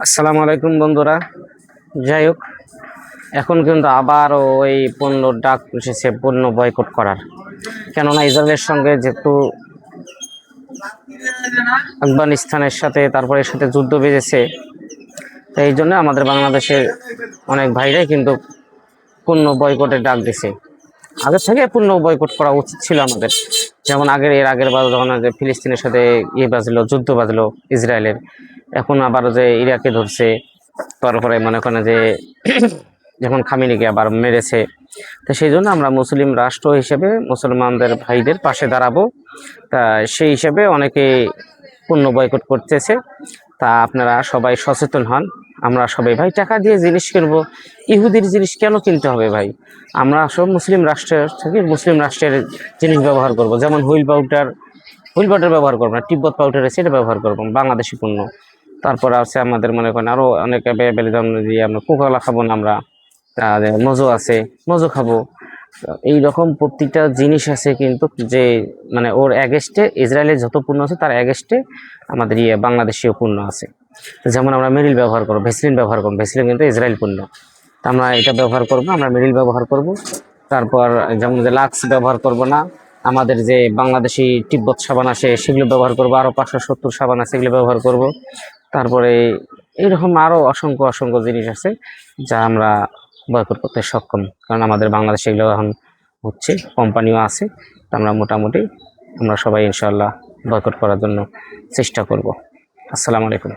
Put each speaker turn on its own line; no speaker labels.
আসসালামু আলাইকুম বন্ধুরা। যাই হোক, এখন কিন্তু আবার ওই পণ্য ডাক এসেছে পণ্য বয়কট করার। কেননা ইসরায়েলের সঙ্গে যেহেতু আফগানিস্তানের সাথে তারপরে এর সাথে যুদ্ধ বেজেছে, তো এই জন্য আমাদের বাংলাদেশের অনেক ভাইরাই কিন্তু পণ্য বয়কটের ডাক দিছে। আগে থেকে পণ্য বয়কট করা উচিত ছিল আমাদের। যেমন এর আগের বার যখন যে ফিলিস্তিনের সাথে বাজলো, যুদ্ধ বাজলো ইসরায়েলের, এখন আবার যে ইরাকে ধরছে, তারপরে মনে করেন যে যখন খামেনিকে আবার মেরেছে। তো সেই জন্য আমরা মুসলিম রাষ্ট্র হিসেবে মুসলমানদের ভাইদের পাশে দাঁড়াবো। তা সেই হিসেবে অনেকে পণ্য বয়কট করতেছে। তা আপনারা সবাই সচেতন হন। আমরা সবাই ভাই টাকা দিয়ে জিনিস কিনবো, ইহুদির জিনিস কেন কিনতে হবে ভাই? আমরা সব মুসলিম রাষ্ট্রের থেকে মুসলিম রাষ্ট্রের জিনিস ব্যবহার করব। যেমন হুইল পাউডার ব্যবহার করবো না, তিব্বত পাউডার আছে এটা ব্যবহার করবো, বাংলাদেশি পণ্য। তারপর আছে আমাদের মনে করেন আরো অনেক অ্যাভেলেবেল, যেমন যে আমরা কোকাকোলা খাবো না আমরা, মজো আছে, মজো খাবো। এইরকম প্রত্যেকটা জিনিস আছে কিন্তু, যে মানে ওর অ্যাগেস্টে ইসরায়েলের যত পণ্য আছে তার অ্যাগেস্টে আমাদের বাংলাদেশীয় পণ্য আছে। যেমন আমরা মেরিল ব্যবহার করবো, ভেসলিন ব্যবহার করবো, ভেসলিন কিন্তু ইসরায়েল পণ্য। তা আমরা এটা ব্যবহার করবো, আমরা মেরিল ব্যবহার করব। তারপর যেমন যে লাক্স ব্যবহার করব না, আমাদের যে বাংলাদেশি তিব্বত সাবান আছে সেগুলো ব্যবহার করবো, আরও 570 সাবান আছে সেগুলো ব্যবহার করব। তারপরে এইরকম আরও অসংখ্য অসংখ্য জিনিস আছে যা আমরা বয়কট করতে সক্ষম, কারণ আমাদের বাংলাদেশে এগুলো এখন হচ্ছে, কোম্পানিও আছে। তো আমরা মোটামুটি আমরা সবাই ইনশাআল্লাহ বয়কট করার জন্য চেষ্টা করব। আসসালামু আলাইকুম।